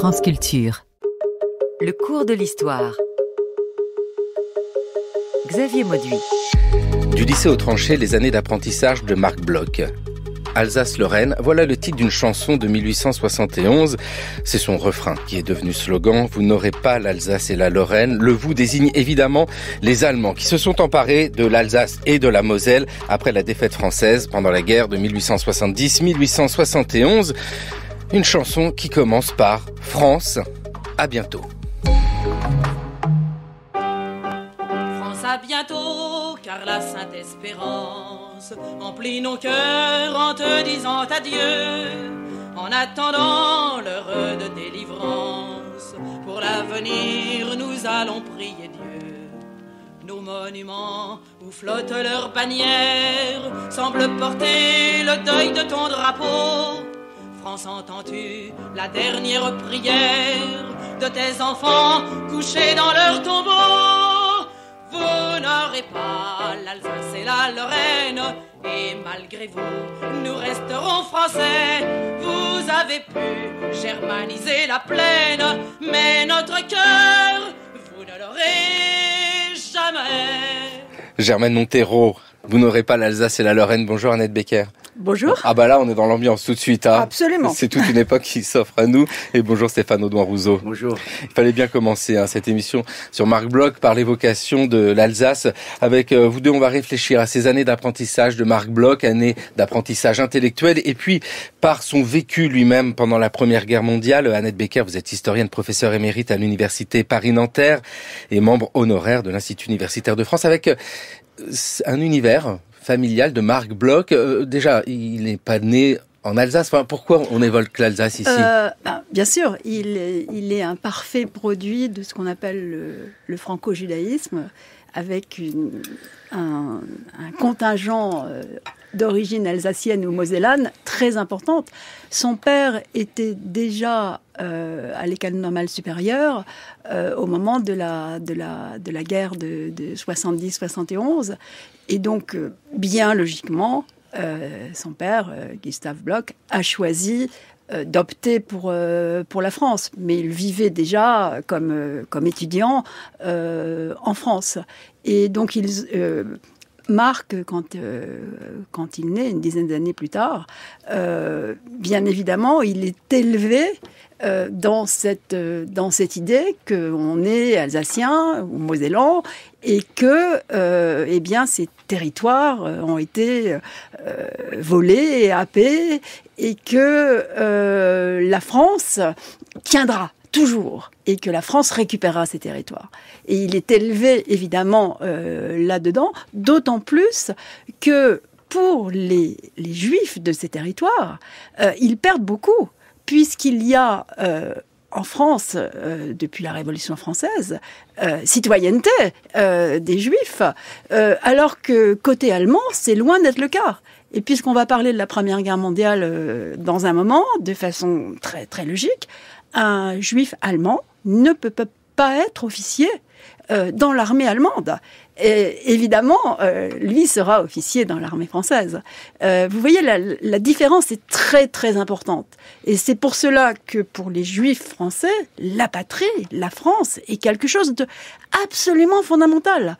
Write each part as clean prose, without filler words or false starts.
France Culture. Le cours de l'histoire. Xavier Mauduit. Du lycée aux tranchées, les années d'apprentissage de Marc Bloch. Alsace-Lorraine, voilà le titre d'une chanson de 1871. C'est son refrain qui est devenu slogan. Vous n'aurez pas l'Alsace et la Lorraine. Le vous désigne évidemment les Allemands qui se sont emparés de l'Alsace et de la Moselle après la défaite française pendant la guerre de 1870-1871. Une chanson qui commence par « France, à bientôt ». France à bientôt, car la Sainte Espérance emplit nos cœurs en te disant adieu, en attendant l'heure de délivrance. Pour l'avenir, nous allons prier Dieu. Nos monuments où flottent leurs bannières semblent porter le deuil de ton drapeau. France, entends-tu la dernière prière de tes enfants couchés dans leur tombeau? Vous n'aurez pas l'Alsace et la Lorraine, et malgré vous, nous resterons français. Vous avez pu germaniser la plaine, mais notre cœur, vous ne l'aurez jamais. Germaine Montero, vous n'aurez pas l'Alsace et la Lorraine. Bonjour Annette Becker. Bonjour. Ah bah là, on est dans l'ambiance tout de suite. Hein. Absolument. C'est toute une époque qui s'offre à nous. Et bonjour Stéphane Audouin-Rousseau. Bonjour. Il fallait bien commencer cette émission sur Marc Bloch par l'évocation de l'Alsace. Avec vous deux, on va réfléchir à ces années d'apprentissage de Marc Bloch, années d'apprentissage intellectuel, et puis par son vécu lui-même pendant la Première Guerre mondiale. Annette Becker, vous êtes historienne, professeure émérite à l'Université Paris-Nanterre et membre honoraire de l'Institut universitaire de France, avec un univers familial de Marc Bloch. Déjà, il n'est pas né en Alsace. Enfin, pourquoi on évoque l'Alsace ici ? Bien sûr, il est un parfait produit de ce qu'on appelle le franco-judaïsme, avec un contingent d'origine alsacienne ou mosellane très importante. Son père était déjà à l'école normale supérieure au moment de la guerre de 70-71. Et donc, bien logiquement, son père, Gustave Bloch, a choisi d'opter pour la France. Mais il vivait déjà comme étudiant en France. Et donc, Marc, quand il naît, une dizaine d'années plus tard, bien évidemment, il est élevé dans cette idée qu'on est alsacien ou mosellan et que ces territoires ont été volés et happés et que la France tiendra toujours et que la France récupérera ces territoires. Et il est élevé évidemment là-dedans, d'autant plus que pour les Juifs de ces territoires, ils perdent beaucoup, puisqu'il y a en France, depuis la Révolution française, citoyenneté des Juifs, alors que côté allemand, c'est loin d'être le cas. Et puisqu'on va parler de la Première Guerre mondiale dans un moment, de façon très, très logique, un Juif allemand ne peut pas être officier dans l'armée allemande. Et évidemment, lui sera officier dans l'armée française. Vous voyez, la différence est très, très importante. Et c'est pour cela que pour les Juifs français, la patrie, la France, est quelque chose de absolument fondamental.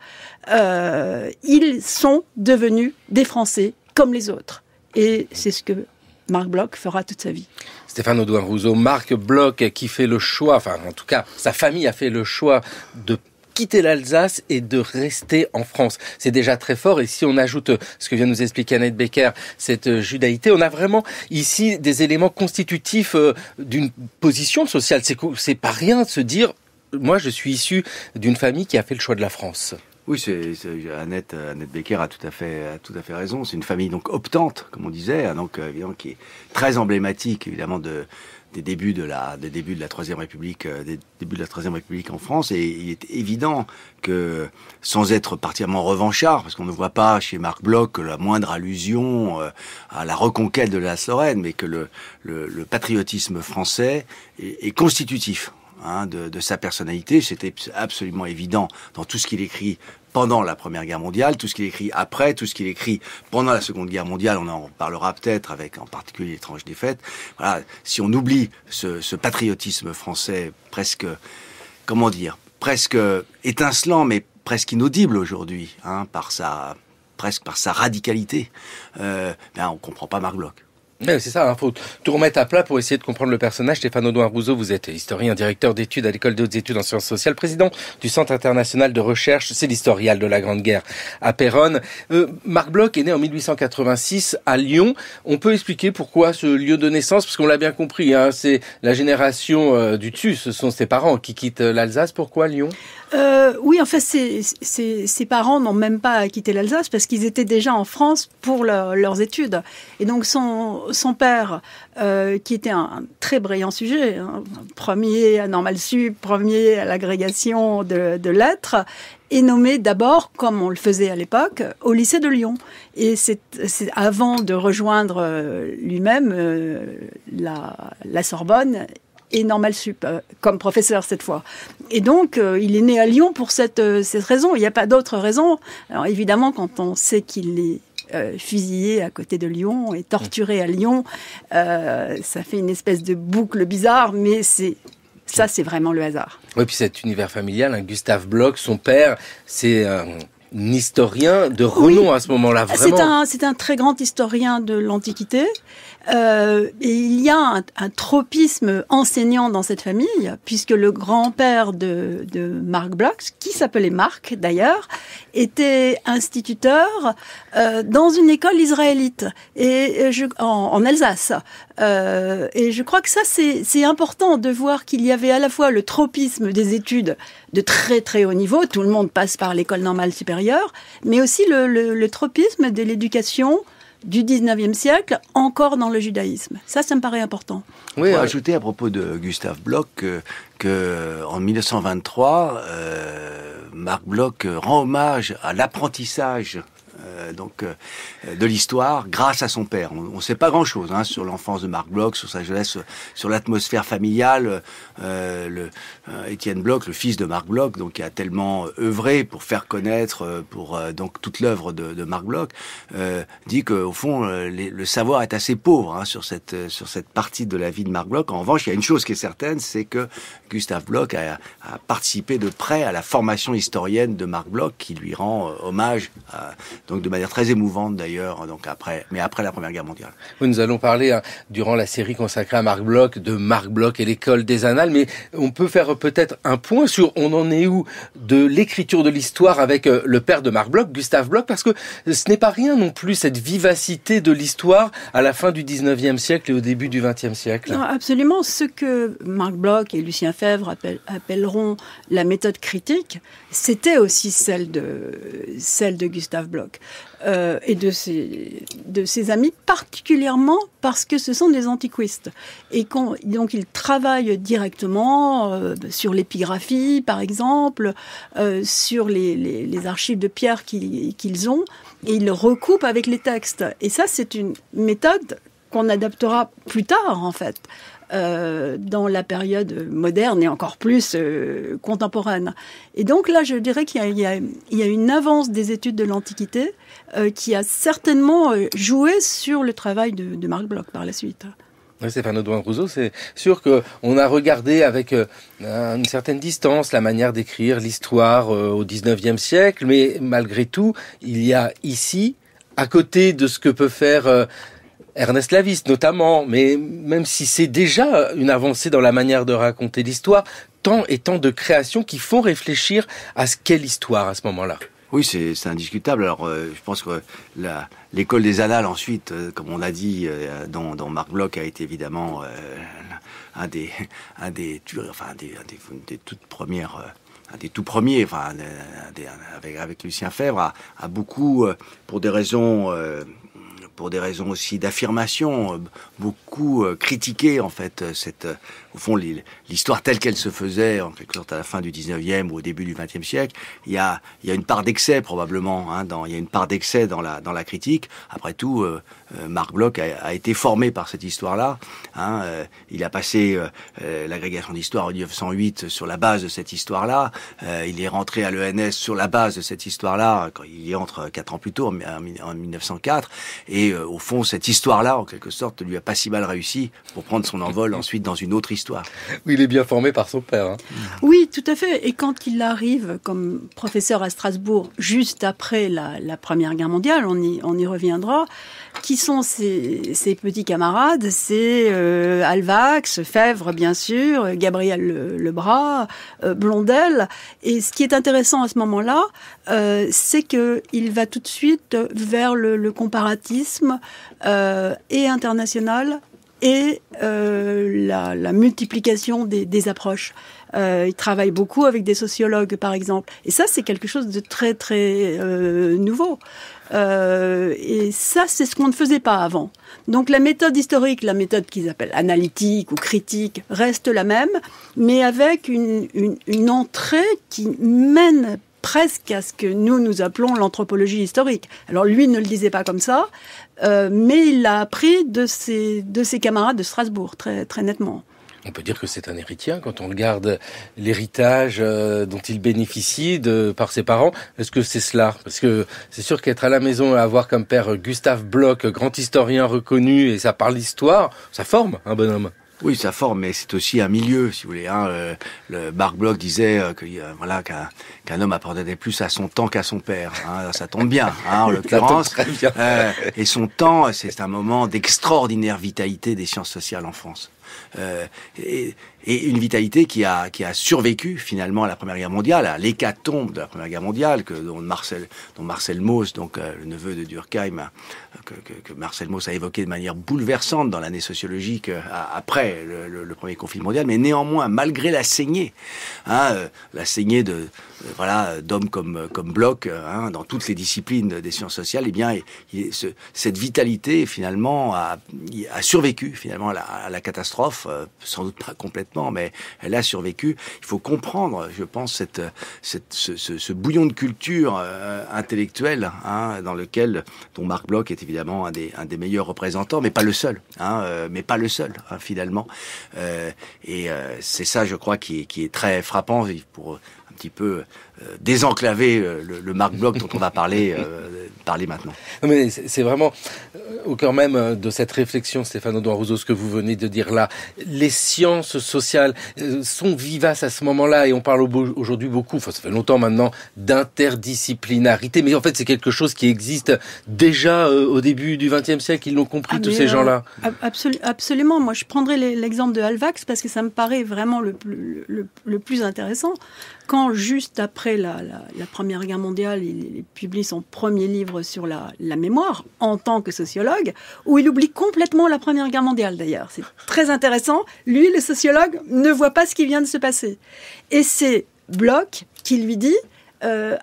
Ils sont devenus des Français comme les autres. Et c'est ce que Marc Bloch fera toute sa vie. Stéphane Audouin-Rousseau, Marc Bloch qui fait le choix, enfin en tout cas sa famille a fait le choix de quitter l'Alsace et de rester en France. C'est déjà très fort, et si on ajoute ce que vient nous expliquer Annette Becker, cette judaïté, on a vraiment ici des éléments constitutifs d'une position sociale. C'est pas rien de se dire, moi je suis issu d'une famille qui a fait le choix de la France. Oui, Annette Becker a tout à fait raison. C'est une famille donc optante, comme on disait, donc évidemment qui est très emblématique évidemment des débuts de la Troisième République, en France. Et il est évident que, sans être particulièrement revanchard, parce qu'on ne voit pas chez Marc Bloch la moindre allusion à la reconquête de l'Alsace-Lorraine, mais que le patriotisme français est constitutif de sa personnalité. C'était absolument évident dans tout ce qu'il écrit pendant la Première Guerre mondiale, tout ce qu'il écrit après, tout ce qu'il écrit pendant la Seconde Guerre mondiale, on en parlera peut-être avec en particulier L'étrange défaite. Voilà, si on oublie ce patriotisme français presque, comment dire, presque étincelant, mais presque inaudible aujourd'hui, hein, presque par sa radicalité, on comprend pas Marc Bloch. Ouais, c'est ça, faut tout remettre à plat pour essayer de comprendre le personnage. Stéphane Audouin-Rousseau, vous êtes historien, directeur d'études à l'École des hautes études en sciences sociales, président du Centre international de recherche, c'est l'historial de la Grande Guerre à Péronne. Marc Bloch est né en 1886 à Lyon. On peut expliquer pourquoi ce lieu de naissance, parce qu'on l'a bien compris, hein, c'est la génération du dessus, ce sont ses parents qui quittent l'Alsace. Pourquoi Lyon ? Oui, en fait, ses parents n'ont même pas quitté l'Alsace parce qu'ils étaient déjà en France pour leurs études. Et donc, son père, qui était un très brillant sujet, hein, premier à Normal Sup, premier à l'agrégation de lettres, est nommé d'abord, comme on le faisait à l'époque, au lycée de Lyon. Et c'est avant de rejoindre lui-même la Sorbonne et Normal Sup, comme professeur cette fois. Et donc, il est né à Lyon pour cette raison. Il n'y a pas d'autre raison. Alors évidemment, quand on sait qu'il est fusillé à côté de Lyon et torturé à Lyon, ça fait une espèce de boucle bizarre, mais c'est vraiment le hasard. Oui, puis cet univers familial, hein, Gustave Bloch, son père, c'est un historien de renom à ce moment-là, vraiment. C'est un très grand historien de l'Antiquité. Et il y a un tropisme enseignant dans cette famille, puisque le grand-père de Marc Bloch, qui s'appelait Marc d'ailleurs, était instituteur dans une école israélite en Alsace. Et je crois que ça, c'est important de voir qu'il y avait à la fois le tropisme des études de très très haut niveau, tout le monde passe par l'école normale supérieure, mais aussi le tropisme de l'éducation du 19e siècle, encore dans le judaïsme. Ça me paraît important. Oui, il faut ajouter à propos de Gustave Bloch que en 1923, Marc Bloch rend hommage à l'apprentissage de l'histoire grâce à son père. On ne sait pas grand-chose sur l'enfance de Marc Bloch, sur sa jeunesse, sur l'atmosphère familiale. Étienne Bloch, le fils de Marc Bloch, donc qui a tellement œuvré pour faire connaître donc toute l'œuvre de Marc Bloch, dit qu'au fond le savoir est assez pauvre sur cette partie de la vie de Marc Bloch. En revanche, il y a une chose qui est certaine, c'est que Gustave Bloch a participé de près à la formation historienne de Marc Bloch, qui lui rend hommage donc de manière très émouvante d'ailleurs, après la Première Guerre mondiale. Oui, nous allons parler durant la série consacrée à Marc Bloch de Marc Bloch et l'école des annales, mais on peut faire peut-être un point sur on en est où de l'écriture de l'histoire avec le père de Marc Bloch, Gustave Bloch, parce que ce n'est pas rien non plus cette vivacité de l'histoire à la fin du 19e siècle et au début du 20e siècle. Non, absolument. Ce que Marc Bloch et Lucien Febvre appelleront la méthode critique, c'était aussi celle de Gustave Bloch. Et de ses amis, particulièrement parce que ce sont des antiquistes. Et donc ils travaillent directement sur l'épigraphie, par exemple, sur les archives de pierre qu'ils ont, et ils le recoupent avec les textes. Et ça, c'est une méthode qu'on adaptera plus tard, en fait. Dans la période moderne et encore plus contemporaine. Et donc là, je dirais qu'il y a une avance des études de l'Antiquité qui a certainement joué sur le travail de Marc Bloch par la suite. Oui, Stéphane Audouin-Rousseau, c'est sûr qu'on a regardé avec une certaine distance la manière d'écrire l'histoire au 19e siècle, mais malgré tout, il y a ici, à côté de ce que peut faire Ernest Lavis notamment, mais même si c'est déjà une avancée dans la manière de raconter l'histoire, tant et tant de créations qui font réfléchir à ce qu'est l'histoire à ce moment-là. Oui, c'est indiscutable. Alors, je pense que l'école des annales ensuite, comme on l'a dit, dont Marc Bloch a été évidemment un des toutes premières. Un des tout premiers, avec Lucien Febvre, a beaucoup, pour des raisons pour des raisons aussi d'affirmation, beaucoup critiqué en fait au fond l'histoire telle qu'elle se faisait en quelque sorte à la fin du 19e ou au début du 20e siècle. Il y a une part d'excès probablement, il y a une part d'excès dans la critique. Après tout, Marc Bloch a été formé par cette histoire-là. Il a passé l'agrégation d'histoire en 1908 sur la base de cette histoire-là. Il est rentré à l'ENS sur la base de cette histoire-là, quand il y entre 4 ans plus tôt, en 1904. Et au fond, cette histoire-là, en quelque sorte, lui a pas si mal réussi pour prendre son envol ensuite dans une autre histoire. Oui, il est bien formé par son père. Oui, tout à fait. Et quand il arrive comme professeur à Strasbourg, juste après la Première Guerre mondiale, on y reviendra, qui sont ses petits camarades? C'est Alvax, Fèvre, bien sûr, Gabriel Lebras, Blondel. Et ce qui est intéressant à ce moment-là, c'est qu'il va tout de suite vers le comparatisme et international et la multiplication des approches. Il travaille beaucoup avec des sociologues, par exemple. Et ça, c'est quelque chose de très, très nouveau. Et ça, c'est ce qu'on ne faisait pas avant. Donc la méthode historique, la méthode qu'ils appellent analytique ou critique, reste la même, mais avec une entrée qui mène presque à ce que nous appelons l'anthropologie historique. Alors lui ne le disait pas comme ça, mais il l'a appris de ses camarades de Strasbourg, très, très nettement. On peut dire que c'est un héritier quand on regarde l'héritage dont il bénéficie par ses parents. Est-ce que c'est cela? Parce que c'est sûr qu'être à la maison et avoir comme père Gustave Bloch, grand historien reconnu, et ça parle d'histoire, ça forme un bonhomme. Oui, ça forme, mais c'est aussi un milieu, si vous voulez. Le Marc Bloch disait qu'un homme appartenait plus à son temps qu'à son père. Ça tombe bien, en l'occurrence. Et son temps, c'est un moment d'extraordinaire vitalité des sciences sociales en France. Et une vitalité qui a survécu finalement à la Première Guerre mondiale, à l'hécatombe de la Première Guerre mondiale, dont Marcel Mauss, donc le neveu de Durkheim, que Marcel Mauss a évoqué de manière bouleversante dans l'année sociologique après le premier conflit mondial, mais néanmoins malgré la saignée, la saignée d'hommes comme Bloch, dans toutes les disciplines des sciences sociales, eh bien cette vitalité finalement a survécu finalement à la catastrophe, sans doute pas complètement, mais elle a survécu. Il faut comprendre, je pense, ce bouillon de culture intellectuelle, dont Marc Bloch est évidemment un des meilleurs représentants, mais pas le seul, finalement. Et c'est ça, je crois, qui est très frappant pour un petit peu désenclaver le Marc Bloch dont on va parler maintenant. Non, mais c'est vraiment au cœur même de cette réflexion, Stéphane Audouin-Rousseau, ce que vous venez de dire là. Les sciences sociales sont vivaces à ce moment-là, et on parle aujourd'hui beaucoup, ça fait longtemps maintenant, d'interdisciplinarité, mais en fait c'est quelque chose qui existe déjà au début du XXe siècle. Ils l'ont compris, tous ces gens-là. Absolument. Moi, je prendrais l'exemple de Alvax parce que ça me paraît vraiment le plus intéressant. Quand, juste après la Première Guerre mondiale, il publie son premier livre sur la mémoire, en tant que sociologue, où il oublie complètement la Première Guerre mondiale, d'ailleurs. C'est très intéressant. Lui, le sociologue, ne voit pas ce qui vient de se passer. Et c'est Bloch qui lui dit,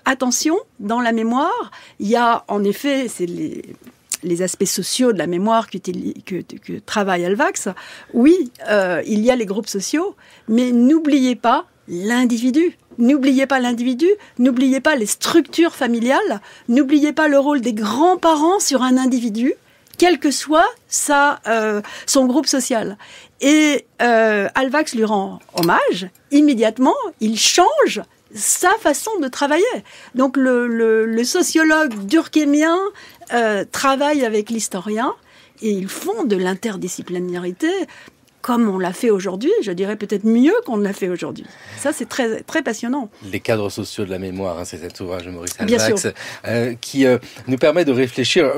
attention, dans la mémoire, il y a, en effet, c'est les aspects sociaux de la mémoire que travaille Alvax. Oui, il y a les groupes sociaux, mais n'oubliez pas l'individu. N'oubliez pas l'individu, n'oubliez pas les structures familiales, n'oubliez pas le rôle des grands-parents sur un individu, quel que soit son groupe social. Et Alvax lui rend hommage, immédiatement, il change sa façon de travailler. Donc le sociologue durkheimien travaille avec l'historien, et ils font de l'interdisciplinarité comme on l'a fait aujourd'hui, je dirais peut-être mieux qu'on l'a fait aujourd'hui. Ça, c'est très, très passionnant. Les cadres sociaux de la mémoire, c'est cet ouvrage de Maurice Alvax, qui nous permet de réfléchir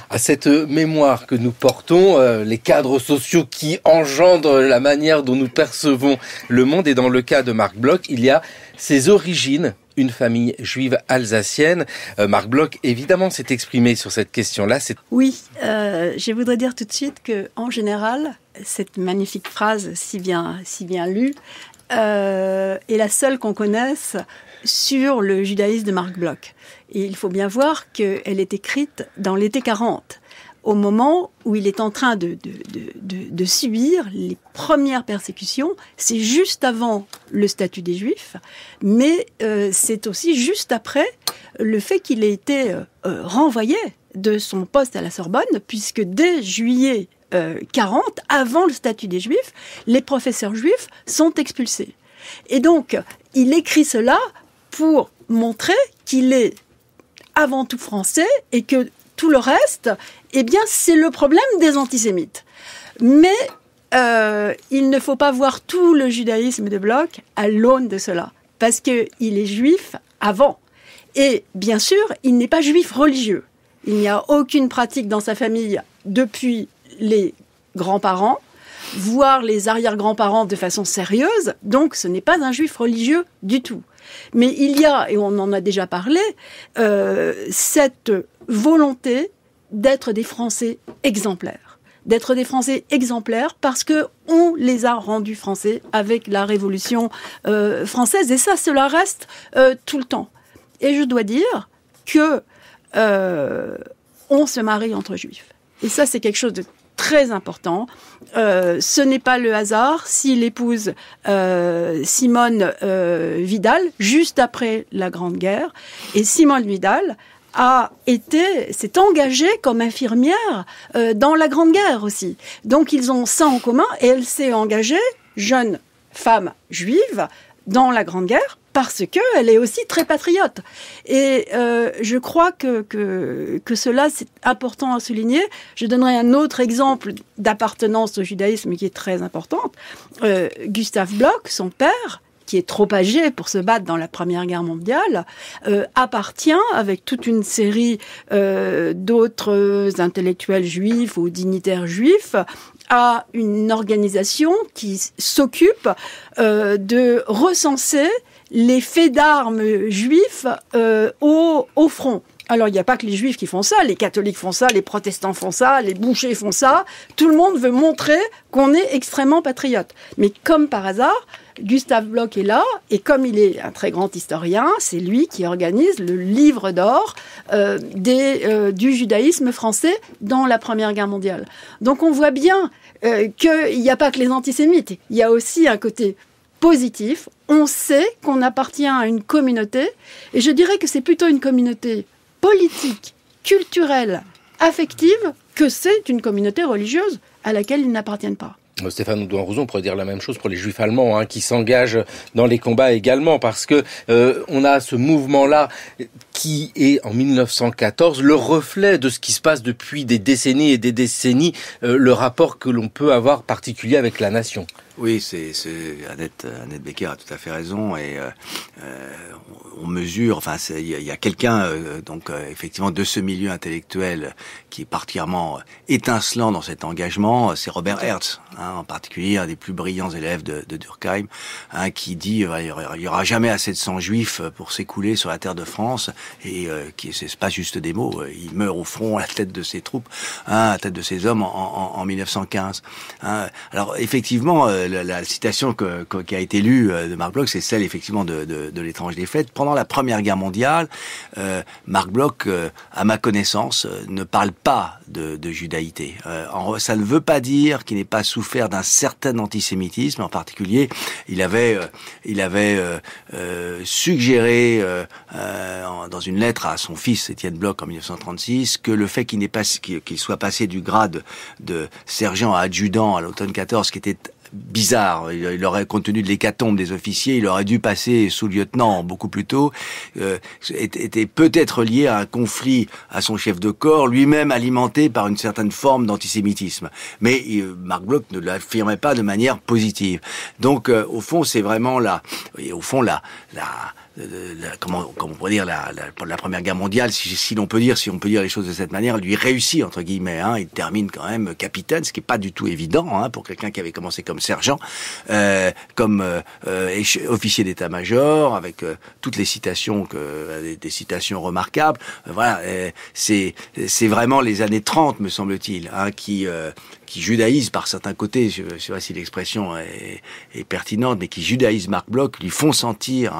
à cette mémoire que nous portons, les cadres sociaux qui engendrent la manière dont nous percevons le monde. Et dans le cas de Marc Bloch, il y a ses origines, une famille juive alsacienne. Marc Bloch, évidemment, s'est exprimé sur cette question-là. Oui, je voudrais dire tout de suite que, en général, cette magnifique phrase si bien lue est la seule qu'on connaisse sur le judaïsme de Marc Bloch. Et il faut bien voir qu'elle est écrite dans l'été 40. au moment où il est en train de subir les premières persécutions. C'est juste avant le statut des Juifs, mais c'est aussi juste après le fait qu'il ait été renvoyé de son poste à la Sorbonne, puisque dès juillet 40, avant le statut des Juifs, les professeurs juifs sont expulsés. Et donc, il écrit cela pour montrer qu'il est avant tout français et que tout le reste, eh bien, c'est le problème des antisémites. Mais il ne faut pas voir tout le judaïsme de Bloch à l'aune de cela, parce qu'il est juif avant. Et bien sûr, il n'est pas juif religieux. Il n'y a aucune pratique dans sa famille depuis les grands-parents, voire les arrière-grands-parents de façon sérieuse. Donc, ce n'est pas un juif religieux du tout. Mais il y a, et on en a déjà parlé, cette volonté d'être des Français exemplaires. D'être des Français exemplaires parce que on les a rendus français avec la Révolution française. Et ça, cela reste tout le temps. Et je dois dire que on se marie entre juifs. Et ça, c'est quelque chose de très important. Ce n'est pas le hasard s'il épouse Simone Vidal juste après la Grande Guerre. Et Simone Vidal s'est engagée comme infirmière dans la Grande Guerre aussi. Donc ils ont ça en commun et elle s'est engagée, jeune femme juive, dans la Grande Guerre parce qu'elle est aussi très patriote. Et je crois que cela, c'est important à souligner. Je donnerai un autre exemple d'appartenance au judaïsme qui est très importante. Gustave Bloch, son père, qui est trop âgé pour se battre dans la Première Guerre mondiale, appartient, avec toute une série d'autres intellectuels juifs ou dignitaires juifs, à une organisation qui s'occupe de recenser les faits d'armes juifs au front. Alors, il n'y a pas que les juifs qui font ça, les catholiques font ça, les protestants font ça, les bouchers font ça. Tout le monde veut montrer qu'on est extrêmement patriote. Mais comme par hasard, Gustave Bloch est là, et comme il est un très grand historien, c'est lui qui organise le livre d'or du judaïsme français dans la Première Guerre mondiale. Donc on voit bien qu'il n'y a pas que les antisémites, il y a aussi un côté positif. On sait qu'on appartient à une communauté, et je dirais que c'est plutôt une communauté politique, culturelle, affective, que c'est une communauté religieuse à laquelle ils n'appartiennent pas. Stéphane Oudouin-Rouzon pourrait dire la même chose pour les Juifs allemands, qui s'engagent dans les combats également, parce que on a ce mouvement-là qui est en 1914 le reflet de ce qui se passe depuis des décennies et des décennies, le rapport que l'on peut avoir particulier avec la nation. Oui, c'est Annette Becker a tout à fait raison, et on mesure, enfin il y a quelqu'un effectivement de ce milieu intellectuel qui est particulièrement étincelant dans cet engagement, c'est Robert Hertz, en particulier un des plus brillants élèves de Durkheim, qui dit il y aura jamais assez de sang juif pour s'écouler sur la terre de France, et c'est pas juste des mots, il meurt au front à la tête de ses troupes, à la tête de ses hommes en 1915. Alors effectivement, la citation qui a été lue de Marc Bloch, c'est celle effectivement de L'étrange défaite. Pendant la Première Guerre mondiale, Marc Bloch, à ma connaissance, ne parle pas de judaïté. Ça ne veut pas dire qu'il n'ait pas souffert d'un certain antisémitisme. En particulier, il avait suggéré dans une lettre à son fils Étienne Bloch en 1936 que le fait qu'il soit passé du grade de sergent à adjudant à l'automne 14, qui était bizarre. Il aurait, compte tenu de l'hécatombe des officiers, il aurait dû passer sous-lieutenant beaucoup plus tôt, était peut-être lié à un conflit à son chef de corps, lui-même alimenté par une certaine forme d'antisémitisme. Mais Marc Bloch ne l'affirmait pas de manière positive. Donc, au fond, c'est vraiment comment on pourrait dire la Première Guerre mondiale, si on peut dire les choses de cette manière, lui réussit entre guillemets. Il termine quand même capitaine, ce qui est pas du tout évident pour quelqu'un qui avait commencé comme sergent, comme officier d'état-major, avec toutes les citations des citations remarquables. Voilà, c'est vraiment les années 30, me semble-t-il, qui judaïse par certains côtés, je ne sais pas si l'expression est pertinente, mais qui judaïse Marc Bloch, lui font sentir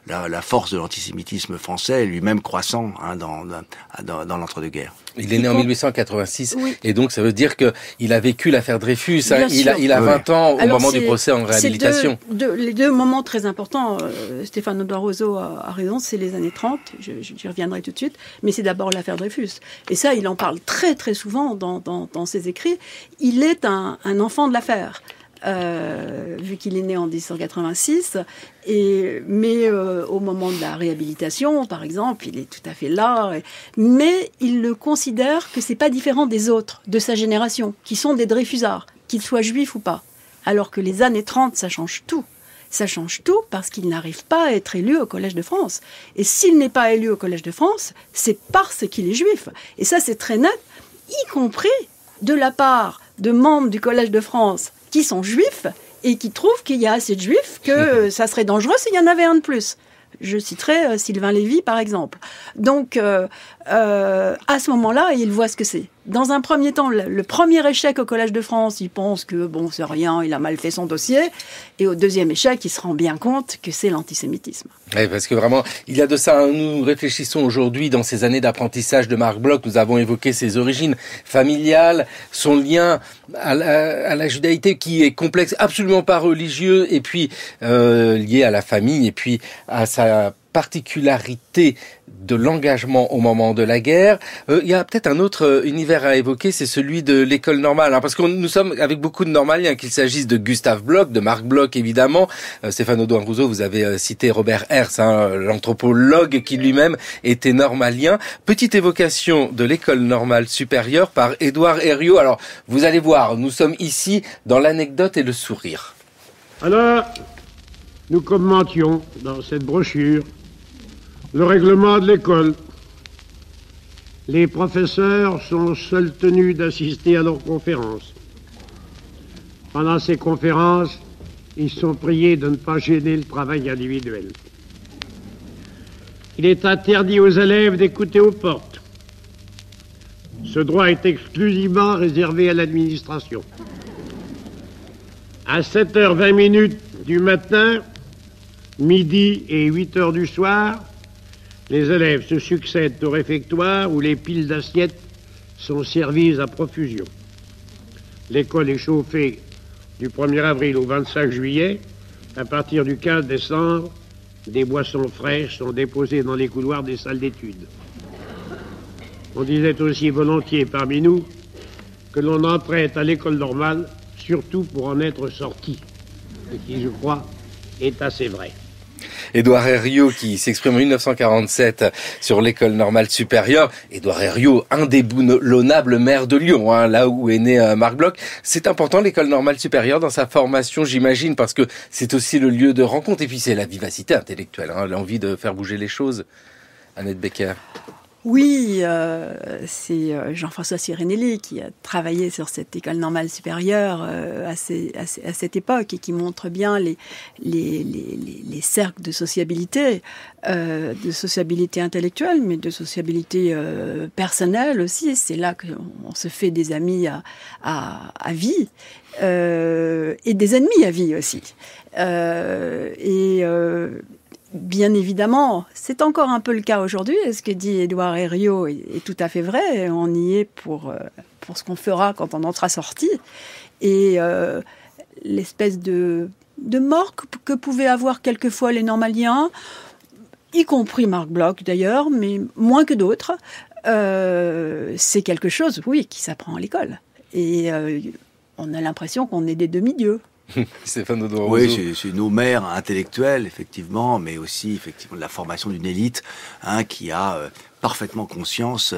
la force de l'antisémitisme français, lui-même croissant dans l'entre-deux-guerres. Il est né en 1886, oui. Et donc ça veut dire qu'il a vécu l'affaire Dreyfus. Il a 20 oui. ans au Alors, moment du procès en réhabilitation. Les deux moments très importants, Stéphane Audouin-Rousseau a raison, c'est les années 30, j'y reviendrai tout de suite, mais c'est d'abord l'affaire Dreyfus. Et ça, il en parle très très souvent dans ses écrits. Il est un enfant de l'affaire. Vu qu'il est né en 1986, mais au moment de la réhabilitation, par exemple, il est tout à fait là, mais il le considère que c'est pas différent des autres de sa génération, qui sont des Dreyfusards, qu'ils soient juifs ou pas. Alors que les années 30, ça change tout. Ça change tout parce qu'il n'arrive pas à être élu au Collège de France. Et s'il n'est pas élu au Collège de France, c'est parce qu'il est juif. Et ça, c'est très net, y compris de la part de membres du Collège de France qui sont juifs et qui trouvent qu'il y a assez de juifs que ça serait dangereux s'il y en avait un de plus. Je citerai Sylvain Lévy, par exemple. Donc, à ce moment-là, il voit ce que c'est. Dans un premier temps, le premier échec au Collège de France, il pense que, bon, c'est rien, il a mal fait son dossier. Et au deuxième échec, il se rend bien compte que c'est l'antisémitisme. Oui, parce que vraiment, il y a de ça. Nous réfléchissons aujourd'hui, dans ces années d'apprentissage de Marc Bloch, nous avons évoqué ses origines familiales, son lien à la judaïté qui est complexe, absolument pas religieux, et puis lié à la famille, et puis à sa particularité de l'engagement au moment de la guerre. Il y a peut-être un autre univers à évoquer, c'est celui de l'école normale. Alors, parce que nous sommes avec beaucoup de normaliens, qu'il s'agisse de Gustave Bloch, de Marc Bloch évidemment. Stéphane Audouin-Rousseau, vous avez cité Robert Hertz, l'anthropologue qui lui-même était normalien. Petite évocation de l'école normale supérieure par Édouard Herriot. Alors, vous allez voir, nous sommes ici dans l'anecdote et le sourire. Alors, nous commentions dans cette brochure le règlement de l'école. Les professeurs sont seuls tenus d'assister à leurs conférences. Pendant ces conférences, ils sont priés de ne pas gêner le travail individuel. Il est interdit aux élèves d'écouter aux portes. Ce droit est exclusivement réservé à l'administration. À 7h20 du matin, midi et 8h du soir, les élèves se succèdent au réfectoire où les piles d'assiettes sont servies à profusion. L'école est chauffée du 1er avril au 25 juillet. À partir du 15 décembre, des boissons fraîches sont déposées dans les couloirs des salles d'études. On disait aussi volontiers parmi nous que l'on entrait à l'école normale surtout pour en être sorti, ce qui, je crois, est assez vrai. Édouard Herriot qui s'exprime en 1947 sur l'école normale supérieure. Édouard Herriot, indéboulonnable maire de Lyon, là où est né Marc Bloch. C'est important l'école normale supérieure dans sa formation, j'imagine, parce que c'est aussi le lieu de rencontre et puis c'est la vivacité intellectuelle, l'envie de faire bouger les choses. Annette Becker. Oui, c'est Jean-François Sirinelli qui a travaillé sur cette école normale supérieure à cette époque et qui montre bien les cercles de sociabilité intellectuelle, mais de sociabilité personnelle aussi. C'est là qu'on se fait des amis à vie et des ennemis à vie aussi. Bien évidemment, c'est encore un peu le cas aujourd'hui. Et ce que dit Édouard Herriot est tout à fait vrai. On y est pour ce qu'on fera quand on en sera sorti. Et l'espèce de mort que pouvaient avoir quelquefois les normaliens, y compris Marc Bloch d'ailleurs, mais moins que d'autres, c'est quelque chose, oui, qui s'apprend à l'école. Et on a l'impression qu'on est des demi-dieux. Stéphane Audouin-Rousseau. Oui, c'est nos mères intellectuelles, effectivement, mais aussi effectivement de la formation d'une élite qui a parfaitement conscience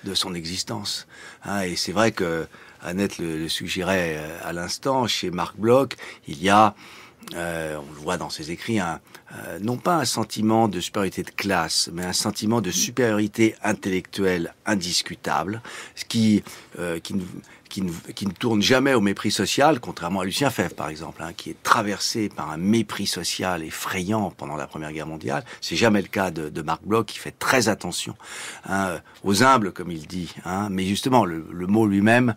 de son existence. Et c'est vrai que Annette le suggérait à l'instant, chez Marc Bloch, il y a, on le voit dans ses écrits, non pas un sentiment de supériorité de classe, mais un sentiment de supériorité intellectuelle indiscutable, qui qui ne tourne jamais au mépris social, contrairement à Lucien Febvre, par exemple, qui est traversé par un mépris social effrayant pendant la Première Guerre mondiale. C'est jamais le cas de Marc Bloch, qui fait très attention aux humbles, comme il dit. Mais justement, le mot lui-même,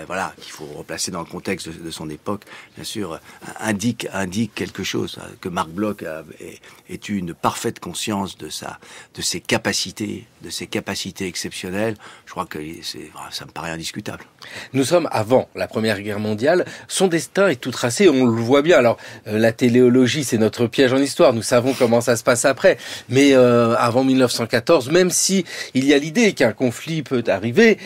voilà, qu'il faut replacer dans le contexte de son époque, bien sûr, indique quelque chose, que Marc Bloch ait eu une parfaite conscience de ses capacités exceptionnelles. Je crois que ça me paraît indiscutable. Nous sommes avant la Première Guerre mondiale. Son destin est tout tracé, on le voit bien. Alors, la téléologie, c'est notre piège en histoire. Nous savons comment ça se passe après. Mais avant 1914, même si il y a l'idée qu'un conflit peut arriver,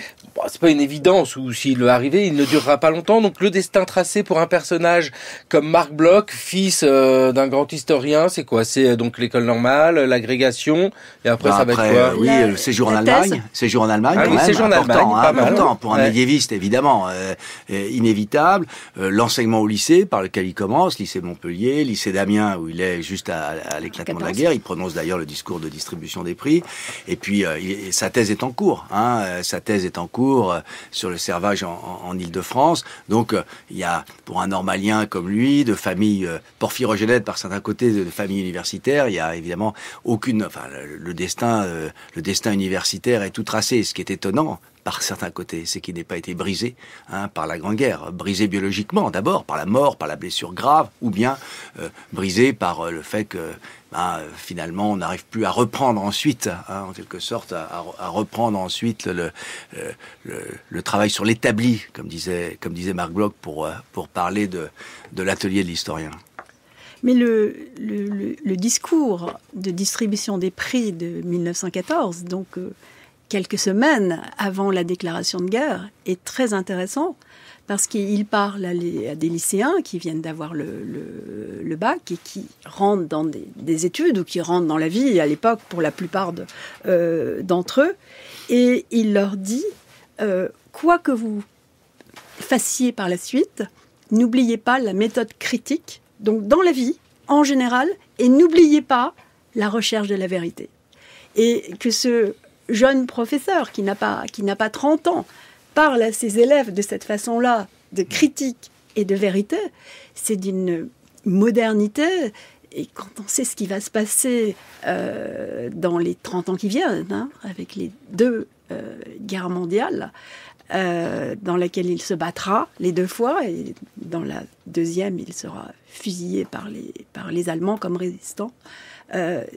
c'est pas une évidence, ou s'il veut arriver, il ne durera pas longtemps. Donc le destin tracé pour un personnage comme Marc Bloch, fils d'un grand historien, c'est quoi? C'est donc l'école normale, l'agrégation, et après ça va être quoi? Oui, le séjour en Allemagne. Séjour en Allemagne, quand même, séjour en Allemagne, pas mal. Important pour un médiéviste, évidemment, inévitable. L'enseignement au lycée, par lequel il commence, lycée de Montpellier, lycée d'Amiens, où il est juste à l'éclatement de la guerre. Il prononce d'ailleurs le discours de distribution des prix. Et puis, sa thèse est en cours. Sa thèse est en cours sur le servage en Île-de-France. Donc, il y a, pour un normalien comme lui, de famille porphyrogénète par certains côtés, de famille universitaire, il y a évidemment le destin universitaire est tout tracé. Ce qui est étonnant, par certains côtés, c'est qu'il n'ait pas été brisé par la Grande Guerre. Brisé biologiquement, d'abord, par la mort, par la blessure grave, ou bien brisé par le fait que finalement, on n'arrive plus à reprendre ensuite, en quelque sorte, à reprendre ensuite le travail sur l'établi, comme disait Marc Bloch, pour parler de l'atelier de l'historien. Mais le discours de distribution des prix de 1914, donc quelques semaines avant la déclaration de guerre, est très intéressant parce qu'il parle à des lycéens qui viennent d'avoir le bac et qui rentrent dans des études ou qui rentrent dans la vie à l'époque pour la plupart d'entre eux. Et il leur dit, quoi que vous fassiez par la suite, n'oubliez pas la méthode critique, donc dans la vie en général, et n'oubliez pas la recherche de la vérité. Et que ce jeune professeur qui n'a pas 30 ans parle à ses élèves de cette façon-là, de critique et de vérité, c'est d'une modernité. Et quand on sait ce qui va se passer dans les 30 ans qui viennent, avec les deux guerres mondiales, dans laquelle il se battra les deux fois, et dans la deuxième, il sera fusillé par les Allemands comme résistant.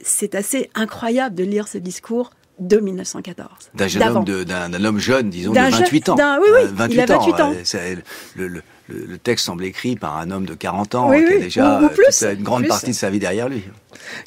C'est assez incroyable de lire ce discours de 1914. D'un homme jeune, disons, de 28 ans. Oui, 28 il a 28 ans. Le texte semble écrit par un homme de 40 ans, qui a déjà une grande partie de sa vie derrière lui.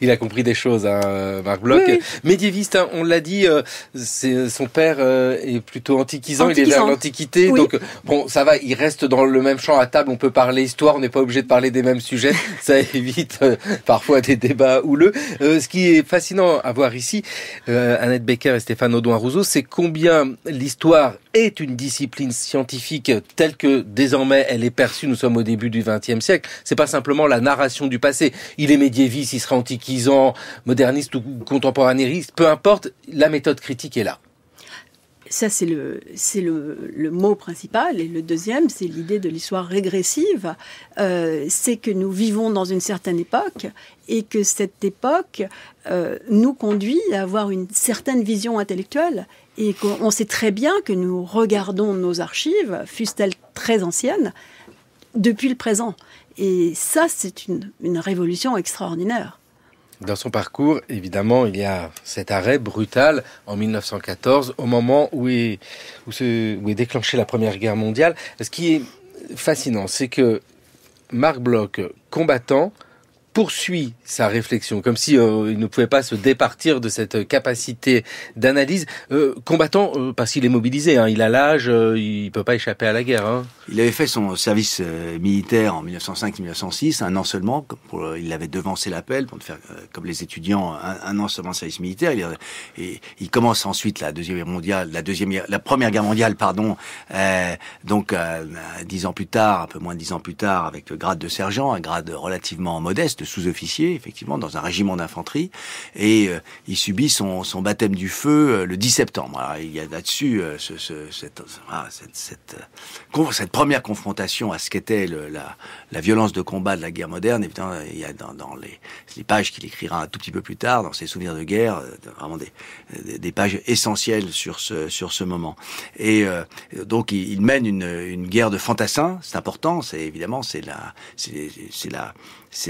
Il a compris des choses, Marc Bloch. Oui. Médiéviste, on l'a dit, son père est plutôt antiquisant, il est vers l'Antiquité. Oui. Donc, bon, ça va, il reste dans le même champ à table, on peut parler histoire, on n'est pas obligé de parler des mêmes sujets. Ça évite parfois des débats houleux. Ce qui est fascinant à voir ici, Annette Becker et Stéphane Audouin-Rousseau, c'est combien l'histoire est une discipline scientifique telle que désormais elle est perçue. Nous sommes au début du XXe siècle. C'est pas simplement la narration du passé. Il est médiéviste, il sera antiquisant, moderniste ou contemporanéiste, peu importe, la méthode critique est là. Ça, c'est le mot principal. Et le deuxième, c'est l'idée de l'histoire régressive. C'est que nous vivons dans une certaine époque et que cette époque nous conduit à avoir une certaine vision intellectuelle. Et qu'on sait très bien que nous regardons nos archives, fussent-elles très anciennes, depuis le présent. Et ça, c'est une révolution extraordinaire. Dans son parcours, évidemment, il y a cet arrêt brutal en 1914, au moment où est déclenchée la Première Guerre mondiale. Ce qui est fascinant, c'est que Marc Bloch, combattant, poursuit sa réflexion, comme si il ne pouvait pas se départir de cette capacité d'analyse. Combattant, parce qu'il est mobilisé, il a l'âge, il peut pas échapper à la guerre. Il avait fait son service militaire en 1905-1906, un an seulement. Il avait devancé l'appel pour faire, comme les étudiants, un an seulement de service militaire. Il commence ensuite la Première Guerre mondiale, donc 10 ans plus tard, un peu moins de 10 ans plus tard, avec le grade de sergent, un grade relativement modeste. de sous-officier, effectivement, dans un régiment d'infanterie, et il subit son baptême du feu le 10 septembre. Alors, il y a là-dessus cette première confrontation à ce qu'était la violence de combat de la guerre moderne. Évidemment, il y a dans les pages qu'il écrira un tout petit peu plus tard, dans ses souvenirs de guerre, vraiment des pages essentielles sur ce moment. Et donc il mène une guerre de fantassins, c'est important, c'est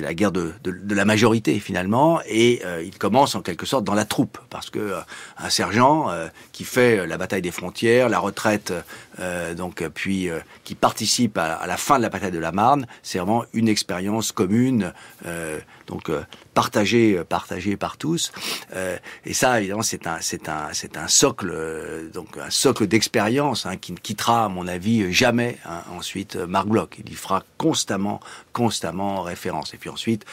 la guerre de la majorité finalement, et il commence en quelque sorte dans la troupe, parce que un sergent qui fait la bataille des frontières, la retraite, puis qui participe à la fin de la bataille de la Marne, c'est vraiment une expérience commune, partagée par tous, et ça évidemment c'est un socle, un socle d'expérience qui ne quittera à mon avis jamais ensuite Marc Bloch. Il y fera constamment référence. Et puis ensuite,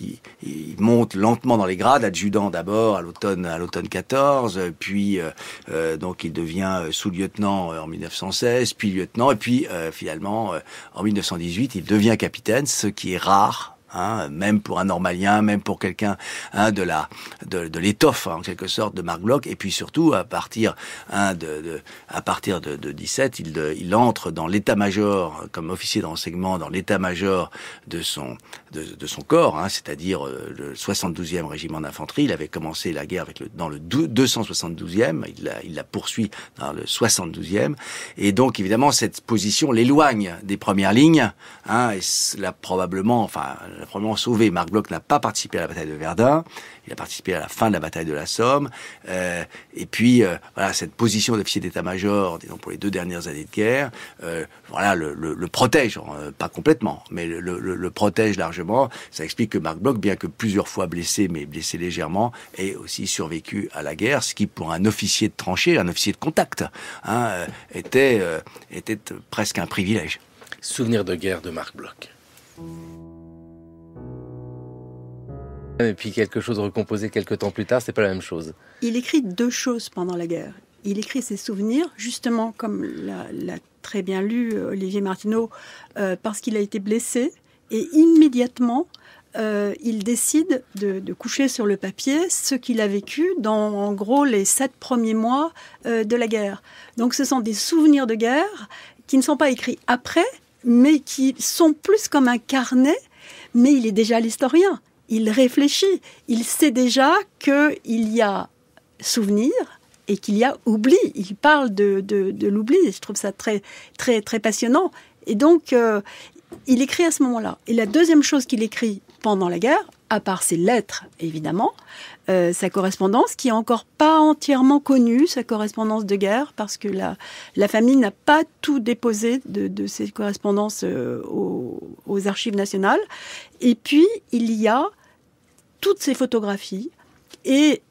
il monte lentement dans les grades, adjudant d'abord à l'automne 14, puis donc il devient sous-lieutenant en 1916, puis lieutenant, et puis finalement en 1918 il devient capitaine, ce qui est rare. Même pour un normalien, même pour quelqu'un de l'étoffe en quelque sorte de Marc Bloch. Et puis surtout à partir de 17, il entre dans l'état-major comme officier d'enseignement, dans l'état-major de son corps, c'est-à-dire le 72e régiment d'infanterie. Il avait commencé la guerre dans le 272e, il la poursuit dans le 72e, et donc évidemment cette position l'éloigne des premières lignes, et l'a probablement sauvé. Marc Bloch n'a pas participé à la bataille de Verdun, il a participé à la fin de la bataille de la Somme, et puis cette position d'officier d'état-major, disons pour les 2 dernières années de guerre, le protège, pas complètement, mais le protège largement. Ça explique que Marc Bloch, bien que plusieurs fois blessé, mais blessé légèrement, ait aussi survécu à la guerre, ce qui pour un officier de tranchée, un officier de contact, était presque un privilège. Souvenir de guerre de Marc Bloch. Et puis quelque chose recomposé quelques temps plus tard, c'est pas la même chose. Il écrit 2 choses pendant la guerre. Il écrit ses souvenirs, justement, comme l'a très bien lu Olivier Martineau, parce qu'il a été blessé, et immédiatement, il décide de coucher sur le papier ce qu'il a vécu dans, en gros, les 7 premiers mois de la guerre. Donc ce sont des souvenirs de guerre qui ne sont pas écrits après, mais qui sont plus comme un carnet, mais il est déjà l'historien. Il réfléchit, il sait déjà qu'il y a souvenir et qu'il y a oubli. Il parle de l'oubli, et je trouve ça très, très, très passionnant. Et donc, il écrit à ce moment-là. Et la deuxième chose qu'il écrit pendant la guerre, à part ses lettres, évidemment, sa correspondance, qui est encore pas entièrement connue, sa correspondance de guerre, parce que la famille n'a pas tout déposé de ses correspondances aux archives nationales. Et puis, il y a toutes ces photographies, et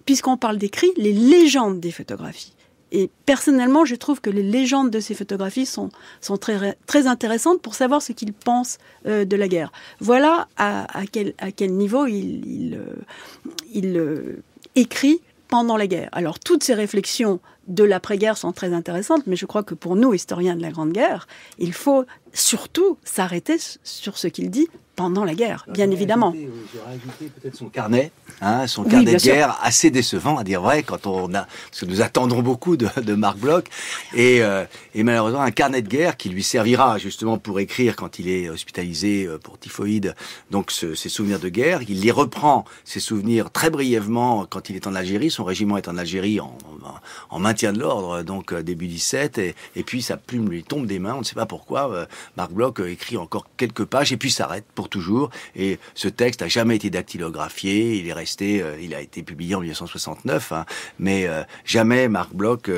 puisqu'on parle d'écrit, les légendes des photographies. Et personnellement, je trouve que les légendes de ces photographies sont très, très intéressantes pour savoir ce qu'il pense de la guerre. Voilà à quel niveau il écrit pendant la guerre. Alors, toutes ces réflexions de l'après-guerre sont très intéressantes, mais je crois que pour nous, historiens de la Grande Guerre, il faut surtout s'arrêter sur ce qu'il dit pendant la guerre, bien évidemment. J'aurais ajouté peut-être son carnet de guerre, assez décevant à dire vrai, parce que nous attendons beaucoup de Marc Bloch, et malheureusement un carnet de guerre qui lui servira justement pour écrire quand il est hospitalisé pour typhoïde, donc ses souvenirs de guerre. Il les reprend, ses souvenirs, très brièvement quand il est en Algérie. Son régiment est en Algérie en maintien de l'ordre, donc début 17, et puis sa plume lui tombe des mains, on ne sait pas pourquoi. Marc Bloch écrit encore quelques pages et puis s'arrête pour toujours, et ce texte n'a jamais été dactylographié, il a été publié en 1969, mais jamais Marc Bloch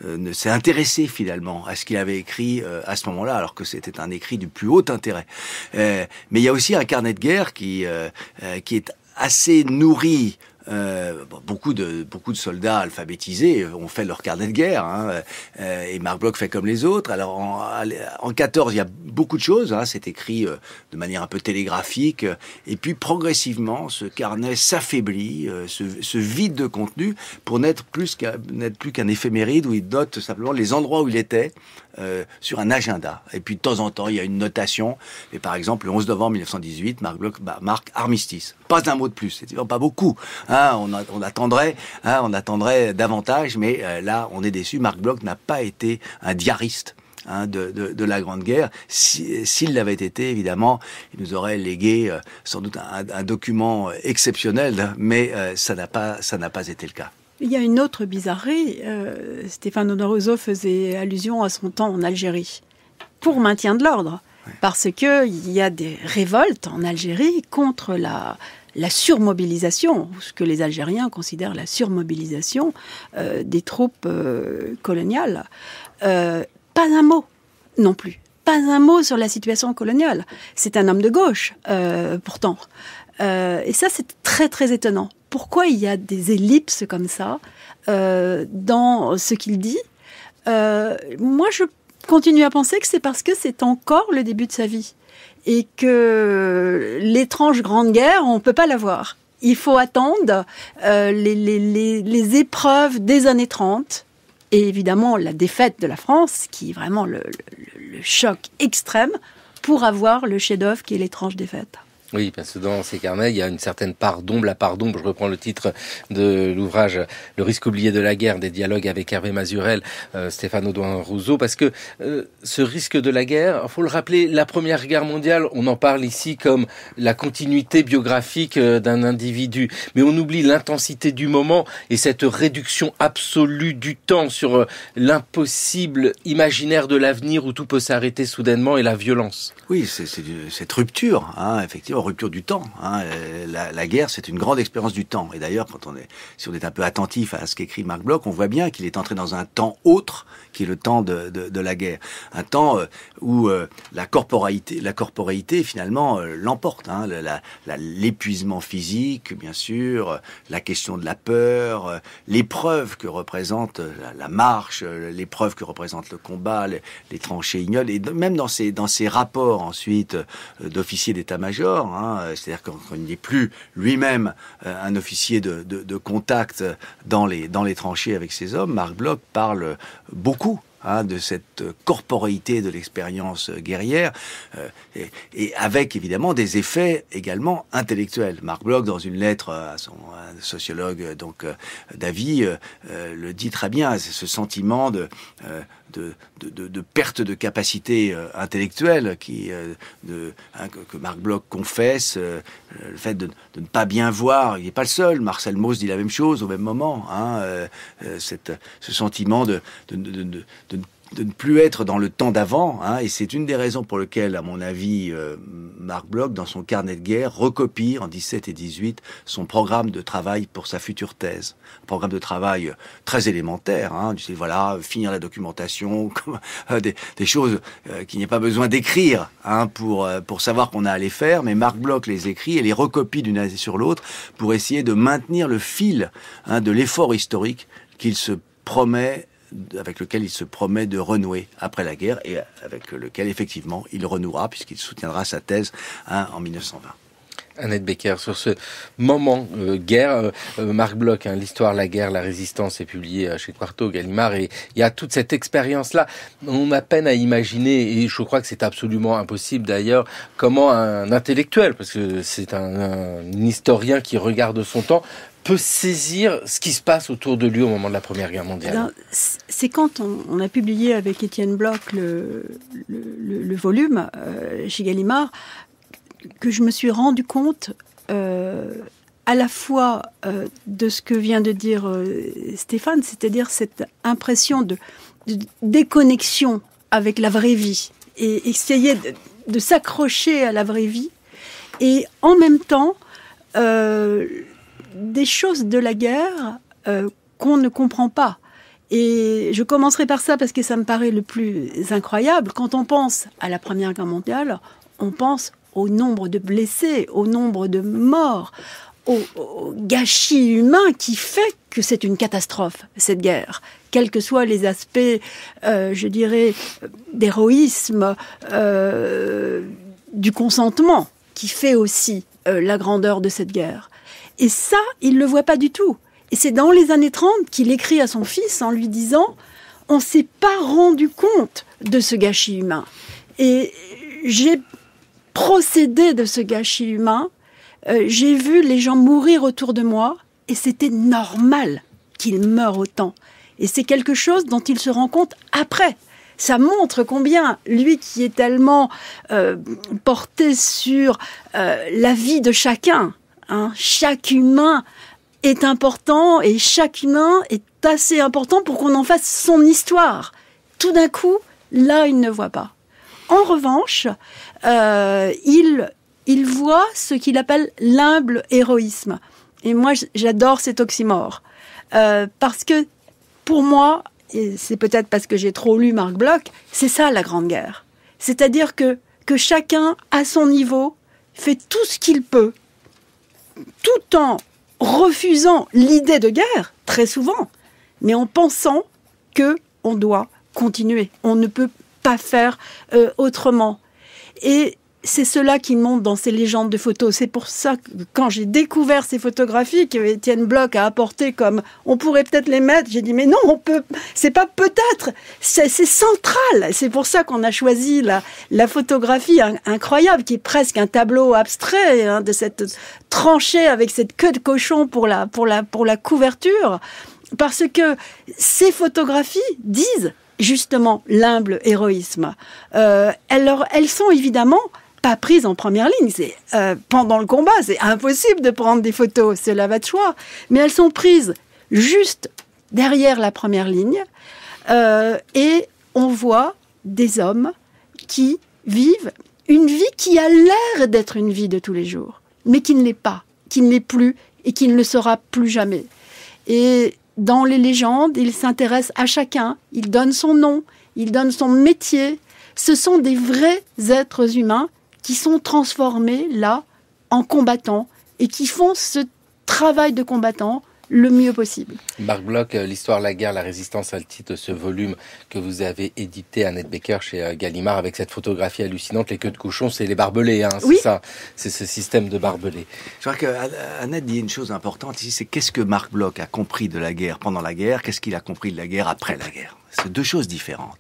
ne s'est intéressé finalement à ce qu'il avait écrit à ce moment-là, alors que c'était un écrit du plus haut intérêt. Mais il y a aussi un carnet de guerre qui est assez nourri. Beaucoup de soldats alphabétisés ont fait leur carnet de guerre, et Marc Bloch fait comme les autres. Alors en 14, il y a beaucoup de choses, c'est écrit de manière un peu télégraphique, et puis progressivement ce carnet s'affaiblit, se vide de contenu pour n'être plus qu'un éphéméride où il note simplement les endroits où il était, sur un agenda. Et puis de temps en temps, il y a une notation. Et par exemple, le 11 novembre 1918, Marc Bloch marque armistice. Pas un mot de plus, c'est pas beaucoup. On attendrait davantage, mais là, on est déçu. Marc Bloch n'a pas été un diariste de la Grande Guerre. S'il l'avait été, évidemment, il nous aurait légué sans doute un document exceptionnel, mais ça n'a pas été le cas. Il y a une autre bizarrerie. Stefano Rousseau faisait allusion à son temps en Algérie pour maintien de l'ordre, parce qu'il y a des révoltes en Algérie contre la surmobilisation, ce que les Algériens considèrent la surmobilisation des troupes coloniales. Pas un mot non plus. Pas un mot sur la situation coloniale. C'est un homme de gauche, pourtant. Et ça, c'est très, très étonnant. Pourquoi il y a des ellipses comme ça dans ce qu'il dit ? Moi, je continue à penser que c'est parce que c'est encore le début de sa vie. Et que l'étrange Grande Guerre, on ne peut pas la voir. Il faut attendre les épreuves des années 30. Et évidemment, la défaite de la France, qui est vraiment le choc extrême, pour avoir le chef-d'œuvre qui est l'étrange défaite. Oui, parce que dans ces carnets, il y a une certaine part d'ombre. La part d'ombre, je reprends le titre de l'ouvrage « Le risque oublié de la guerre », des dialogues avec Hervé Mazurel, Stefano Rousseau, parce que ce risque de la guerre, il faut le rappeler, la Première Guerre mondiale, on en parle ici comme la continuité biographique d'un individu, mais on oublie l'intensité du moment et cette réduction absolue du temps sur l'impossible imaginaire de l'avenir où tout peut s'arrêter soudainement et la violence. Oui, c'est cette rupture, effectivement, rupture du temps. La guerre, c'est une grande expérience du temps. Et d'ailleurs, si on est un peu attentif à ce qu'écrit Marc Bloch, on voit bien qu'il est entré dans un temps autre, qui est le temps de la guerre. Un temps où la corporéité finalement l'emporte. L'épuisement physique, bien sûr, la question de la peur, l'épreuve que représente la marche, l'épreuve que représente le combat, les tranchées ignobles, et même dans ses rapports ensuite d'officier d'état-major, c'est-à-dire qu'il n'est plus lui-même un officier de contact dans les tranchées avec ses hommes. Marc Bloch parle beaucoup de cette corporéité de l'expérience guerrière et avec évidemment des effets également intellectuels. Marc Bloch, dans une lettre à son sociologue Davy, le dit très bien, c'est ce sentiment de perte de capacité intellectuelle que Marc Bloch confesse, le fait de ne pas bien voir. Il n'est pas le seul. Marcel Mauss dit la même chose au même moment. Ce sentiment de ne plus être dans le temps d'avant, et c'est une des raisons pour lesquelles, à mon avis, Marc Bloch, dans son carnet de guerre, recopie en 17 et 18 son programme de travail pour sa future thèse. Un programme de travail très élémentaire, finir la documentation, des choses qu'il n'y a pas besoin d'écrire pour savoir qu'on a à les faire, mais Marc Bloch les écrit et les recopie d'une année sur l'autre pour essayer de maintenir le fil de l'effort historique avec lequel il se promet de renouer après la guerre et avec lequel, effectivement, il renouera puisqu'il soutiendra sa thèse en 1920. Annette Becker, sur ce moment guerre, Marc Bloch, l'histoire, la guerre, la résistance est publié chez Quarto, Gallimard, et il y a toute cette expérience-là. On a peine à imaginer, et je crois que c'est absolument impossible d'ailleurs, comment un intellectuel, parce que c'est un historien qui regarde son temps, peut saisir ce qui se passe autour de lui au moment de la Première Guerre mondiale. Alors, c'est quand on a publié avec Étienne Bloch le volume chez Gallimard que je me suis rendu compte à la fois de ce que vient de dire Stéphane, c'est-à-dire cette impression de déconnexion avec la vraie vie et essayer de s'accrocher à la vraie vie, et en même temps des choses de la guerre qu'on ne comprend pas. Et je commencerai par ça parce que ça me paraît le plus incroyable. Quand on pense à la Première Guerre mondiale, on pense au nombre de blessés, au nombre de morts, au gâchis humain qui fait que c'est une catastrophe, cette guerre. Quels que soient les aspects, je dirais, d'héroïsme, du consentement, qui fait aussi la grandeur de cette guerre. Et ça, il ne le voit pas du tout. Et c'est dans les années 30 qu'il écrit à son fils en lui disant on ne s'est pas rendu compte de ce gâchis humain. Et j'ai procédé de ce gâchis humain. J'ai vu les gens mourir autour de moi et c'était normal qu'ils meurent autant. Et c'est quelque chose dont il se rend compte après. Ça montre combien, lui qui est tellement porté sur la vie de chacun, hein, chaque humain est important et chaque humain est assez important pour qu'on en fasse son histoire. Tout d'un coup, là, il ne voit pas. En revanche, il voit ce qu'il appelle l'humble héroïsme. Et moi, j'adore cet oxymore. Parce que, pour moi, et c'est peut-être parce que j'ai trop lu Marc Bloch, c'est ça la Grande Guerre. C'est-à-dire que chacun, à son niveau, fait tout ce qu'il peut, tout en refusant l'idée de guerre, très souvent, mais en pensant qu'on doit continuer. On ne peut pas faire autrement. Et c'est cela qui monte dans ces légendes de photos. C'est pour ça que quand j'ai découvert ces photographies que Étienne Bloch a apportées comme on pourrait peut-être les mettre, j'ai dit mais non, on peut, c'est pas peut-être, c'est central. C'est pour ça qu'on a choisi la photographie incroyable qui est presque un tableau abstrait, hein, de cette tranchée avec cette queue de cochon pour la couverture, parce que ces photographies disent justement l'humble héroïsme. Elles sont évidemment pas prises en première ligne. C'est pendant le combat, c'est impossible de prendre des photos, cela va de soi. Mais elles sont prises juste derrière la première ligne, et on voit des hommes qui vivent une vie qui a l'air d'être une vie de tous les jours, mais qui ne l'est pas, qui ne l'est plus et qui ne le sera plus jamais. Et dans les légendes, il s'intéresse à chacun, il donne son nom, il donne son métier. Ce sont des vrais êtres humains qui sont transformés là en combattants et qui font ce travail de combattant le mieux possible. Marc Bloch, l'histoire, la guerre, la résistance, a le titre de ce volume que vous avez édité, Annette Becker, chez Gallimard, avec cette photographie hallucinante. Les queues de cochon, c'est les barbelés, hein, oui. C'est ça, c'est ce système de barbelés. Je crois qu'Annette dit une chose importante ici, c'est qu'est-ce que Marc Bloch a compris de la guerre pendant la guerre, qu'est-ce qu'il a compris de la guerre après la guerre. C'est deux choses différentes.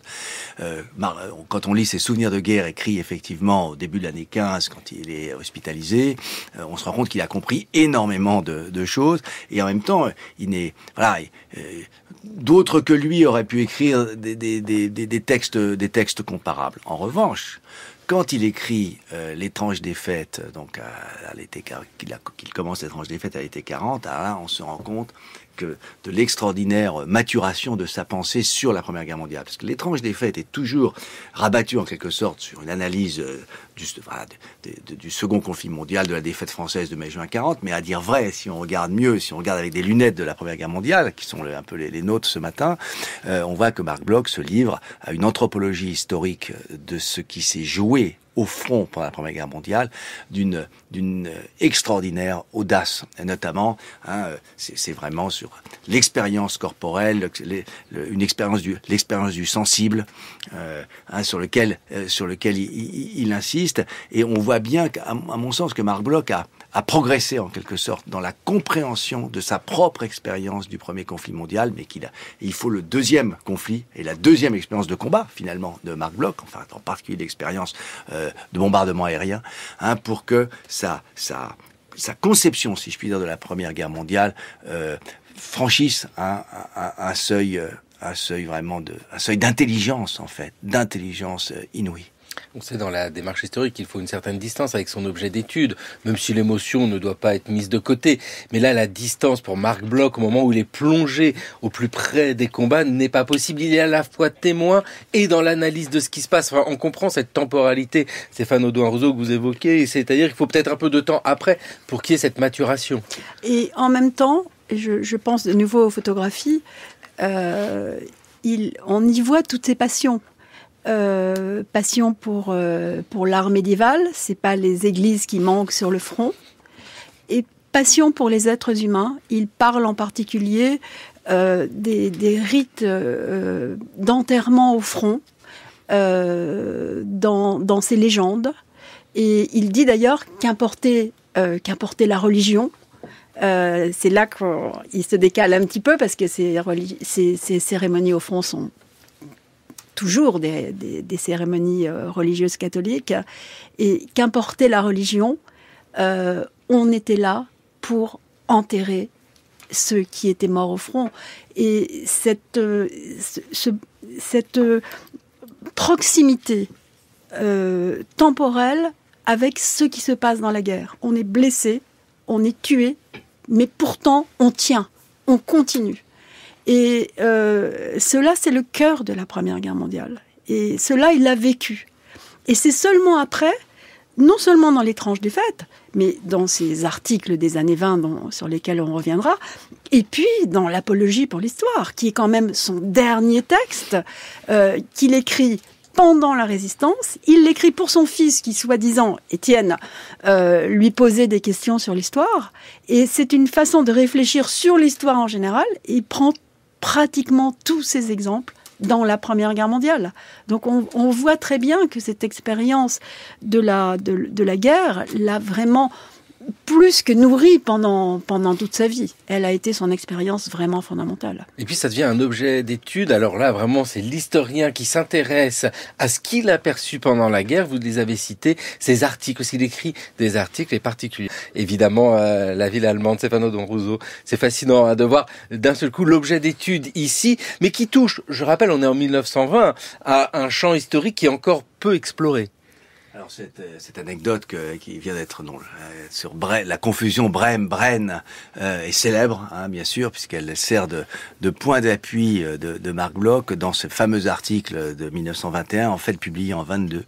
Quand on lit ses souvenirs de guerre écrits effectivement au début de l'année 15, quand il est hospitalisé, on se rend compte qu'il a compris énormément de choses, et en même temps, d'autres que lui auraient pu écrire des textes comparables. En revanche, quand il écrit l'étrange défaite, donc à l'été qu'il commence l'étrange défaite à l'été 40, là, on se rend compte que de l'extraordinaire maturation de sa pensée sur la Première Guerre mondiale. Parce que l'étrange défaite est toujours rabattue en quelque sorte sur une analyse du second conflit mondial, de la défaite française de mai-juin 40, mais à dire vrai, si on regarde mieux, si on regarde avec des lunettes de la Première Guerre mondiale, qui sont un peu les nôtres ce matin, on voit que Marc Bloch se livre à une anthropologie historique de ce qui s'est joué au front pendant la Première Guerre mondiale, d'une extraordinaire audace, et notamment, c'est vraiment sur l'expérience corporelle, l'expérience du sensible, sur lequel il insiste, et on voit bien, à mon sens, que Marc Bloch a progressé en quelque sorte dans la compréhension de sa propre expérience du premier conflit mondial, mais il faut le deuxième conflit et la deuxième expérience de combat finalement de Marc Bloch, enfin en particulier l'expérience de bombardement aérien, pour que sa conception, si je puis dire, de la Première Guerre mondiale franchisse un seuil vraiment un seuil d'intelligence en fait, d'intelligence inouïe. On sait dans la démarche historique qu'il faut une certaine distance avec son objet d'étude, même si l'émotion ne doit pas être mise de côté. Mais là, la distance pour Marc Bloch, au moment où il est plongé au plus près des combats, n'est pas possible. Il est à la fois témoin et dans l'analyse de ce qui se passe. Enfin, on comprend cette temporalité, Stéphane Audouin-Rousseau, que vous évoquez, c'est-à-dire qu'il faut peut-être un peu de temps après pour qu'il y ait cette maturation. Et en même temps, je pense de nouveau aux photographies, on y voit toutes ses passions. Passion pour l'art médiéval, c'est pas les églises qui manquent sur le front, et passion pour les êtres humains. Il parle en particulier des rites d'enterrement au front dans ses légendes, et il dit d'ailleurs qu'importait la religion. C'est là qu'il se décale un petit peu parce que ces cérémonies au fond sont toujours des cérémonies religieuses catholiques. Et qu'importait la religion, on était là pour enterrer ceux qui étaient morts au front. Et cette proximité temporelle avec ce qui se passe dans la guerre. On est blessé, on est tué, mais pourtant on tient, on continue. Et cela, c'est le cœur de la Première Guerre mondiale. Et cela, il l'a vécu. Et c'est seulement après, non seulement dans les tranches des fêtes, mais dans ces articles des années 20 sur lesquels on reviendra, et puis dans l'Apologie pour l'histoire, qui est quand même son dernier texte, qu'il écrit pendant la Résistance. Il l'écrit pour son fils qui, soi-disant, Étienne, lui posait des questions sur l'histoire. Et c'est une façon de réfléchir sur l'histoire en général. Et il prend pratiquement tous ces exemples dans la Première Guerre mondiale. Donc on voit très bien que cette expérience de la guerre l'a vraiment plus que nourrie pendant toute sa vie. Elle a été son expérience vraiment fondamentale. Et puis ça devient un objet d'étude. Alors là, vraiment, c'est l'historien qui s'intéresse à ce qu'il a perçu pendant la guerre. Vous les avez cités, ces articles aussi. Il écrit des articles et particuliers. Évidemment, la ville allemande, Stefano Don Russo. C'est fascinant de voir d'un seul coup l'objet d'étude ici, mais qui touche, je rappelle, on est en 1920, à un champ historique qui est encore peu exploré. Alors cette anecdote qui vient d'être sur la confusion Brême-Brenne est célèbre, hein, bien sûr, puisqu'elle sert de point d'appui de Marc Bloch dans ce fameux article de 1921, en fait publié en 22,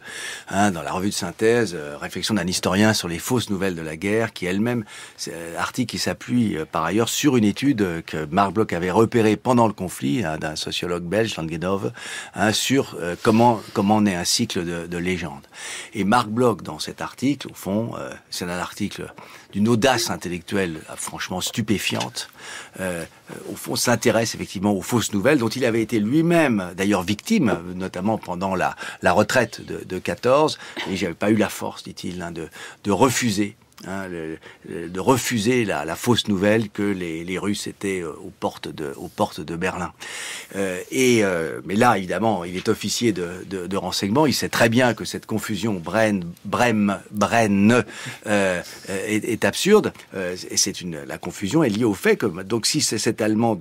hein, dans la revue de synthèse, réflexion d'un historien sur les fausses nouvelles de la guerre, qui elle-même, c'est un article qui s'appuie par ailleurs sur une étude que Marc Bloch avait repérée pendant le conflit, hein, d'un sociologue belge, Langenove, hein, sur comment naît un cycle de légendes. Et Marc Bloch, dans cet article, au fond, c'est un article d'une audace intellectuelle franchement stupéfiante, au fond s'intéresse effectivement aux fausses nouvelles dont il avait été lui-même d'ailleurs victime, notamment pendant la retraite de 14, et j'avais pas eu la force, dit-il, hein, de refuser. Hein, de refuser la fausse nouvelle que les Russes étaient aux portes de Berlin. Mais là, évidemment, il est officier de renseignement. Il sait très bien que cette confusion Brême est absurde. Et la confusion est liée au fait que donc si cet Allemand